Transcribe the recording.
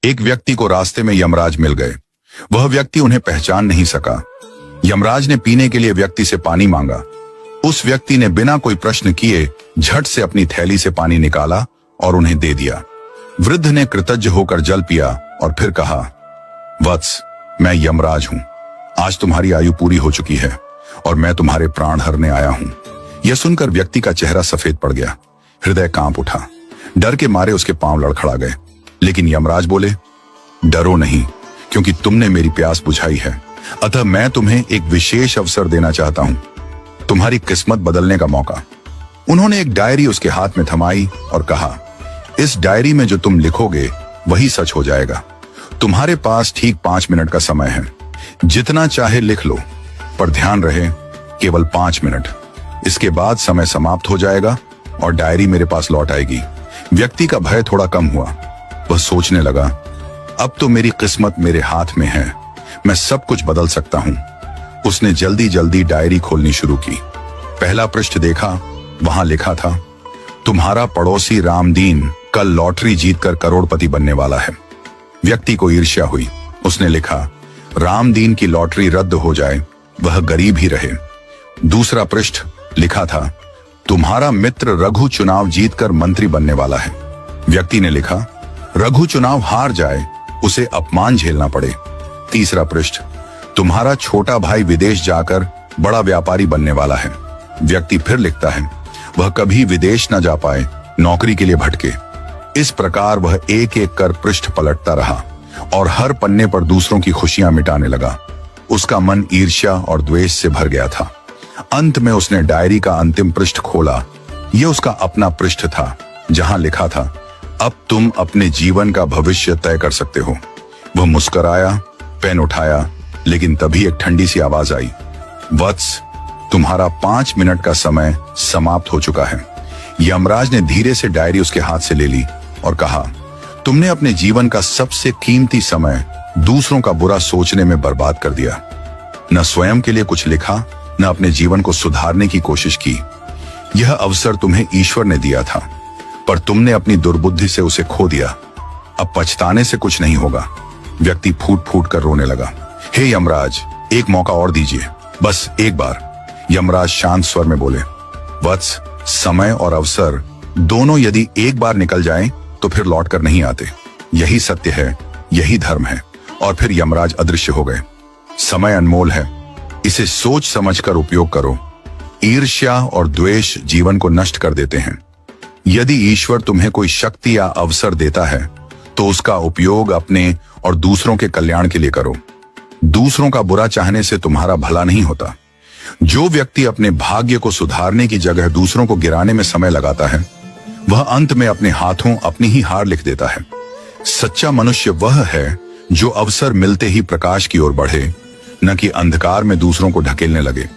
एक व्यक्ति को रास्ते में यमराज मिल गए। वह व्यक्ति उन्हें पहचान नहीं सका। यमराज ने पीने के लिए व्यक्ति से पानी मांगा। उस व्यक्ति ने बिना कोई प्रश्न किए झट से अपनी थैली से पानी निकाला और उन्हें दे दिया। वृद्ध ने कृतज्ञ होकर जल पिया और फिर कहा, वत्स, मैं यमराज हूं। आज तुम्हारी आयु पूरी हो चुकी है और मैं तुम्हारे प्राण हरने आया हूं। यह सुनकर व्यक्ति का चेहरा सफेद पड़ गया। हृदय कांप उठा। डर के मारे उसके पांव लड़खड़ा गए। लेकिन यमराज बोले, डरो नहीं, क्योंकि तुमने मेरी प्यास बुझाई है। अतः मैं तुम्हें एक विशेष अवसर देना चाहता हूं, तुम्हारी किस्मत बदलने का मौका। उन्होंने एक डायरी उसके हाथ में थमाई और कहा, इस डायरी में जो तुम लिखोगे वही सच हो जाएगा। तुम्हारे पास ठीक 5 मिनट का समय है। जितना चाहे लिख लो, पर ध्यान रहे केवल 5 मिनट। इसके बाद समय समाप्त हो जाएगा और डायरी मेरे पास लौट आएगी। व्यक्ति का भय थोड़ा कम हुआ। वह सोचने लगा, अब तो मेरी किस्मत मेरे हाथ में है, मैं सब कुछ बदल सकता हूं। उसने जल्दी जल्दी डायरी खोलनी शुरू की। पहला पृष्ठ देखा। वहां लिखा था, तुम्हारा पड़ोसी रामदीन कल लॉटरी जीतकर करोड़पति बनने वाला है। व्यक्ति को ईर्ष्या हुई। उसने लिखा, रामदीन की लॉटरी रद्द हो जाए, वह गरीब ही रहे। दूसरा पृष्ठ लिखा था, तुम्हारा मित्र रघु चुनाव जीतकर मंत्री बनने वाला है। व्यक्ति ने लिखा, रघु चुनाव हार जाए, उसे अपमान झेलना पड़े। तीसरा पृष्ठ, तुम्हारा छोटा भाई विदेश जाकर बड़ा व्यापारी बनने वाला है। व्यक्ति फिर लिखता है, वह कभी विदेश न जा पाए, नौकरी के लिए भटके। इस प्रकार वह एक एक कर पृष्ठ पलटता रहा और हर पन्ने पर दूसरों की खुशियां मिटाने लगा। उसका मन ईर्ष्या और द्वेष से भर गया था। अंत में उसने डायरी का अंतिम पृष्ठ खोला। यह उसका अपना पृष्ठ था, जहां लिखा था, अब तुम अपने जीवन का भविष्य तय कर सकते हो। वह मुस्कुराया, पेन उठाया, लेकिन तभी एक ठंडी सी आवाज आई, वत्स, तुम्हारा 5 मिनट का समय समाप्त हो चुका है। यमराज ने धीरे से डायरी उसके हाथ से ले ली और कहा, तुमने अपने जीवन का सबसे कीमती समय दूसरों का बुरा सोचने में बर्बाद कर दिया। न स्वयं के लिए कुछ लिखा, न अपने जीवन को सुधारने की कोशिश की। यह अवसर तुम्हें ईश्वर ने दिया था, पर तुमने अपनी दुर्बुद्धि से उसे खो दिया। अब पछताने से कुछ नहीं होगा। व्यक्ति फूट फूट कर रोने लगा। हे यमराज, एक मौका और दीजिए, बस एक बार। यमराज शांत स्वर में बोले, वत्स, समय और अवसर दोनों यदि एक बार निकल जाएं, तो फिर लौट कर नहीं आते। यही सत्य है, यही धर्म है। और फिर यमराज अदृश्य हो गए। समय अनमोल है, इसे सोच समझकर उपयोग करो। ईर्ष्या और द्वेष जीवन को नष्ट कर देते हैं। यदि ईश्वर तुम्हें कोई शक्ति या अवसर देता है, तो उसका उपयोग अपने और दूसरों के कल्याण के लिए करो। दूसरों का बुरा चाहने से तुम्हारा भला नहीं होता। जो व्यक्ति अपने भाग्य को सुधारने की जगह दूसरों को गिराने में समय लगाता है, वह अंत में अपने हाथों अपनी ही हार लिख देता है। सच्चा मनुष्य वह है जो अवसर मिलते ही प्रकाश की ओर बढ़े, न कि अंधकार में दूसरों को ढकेलने लगे।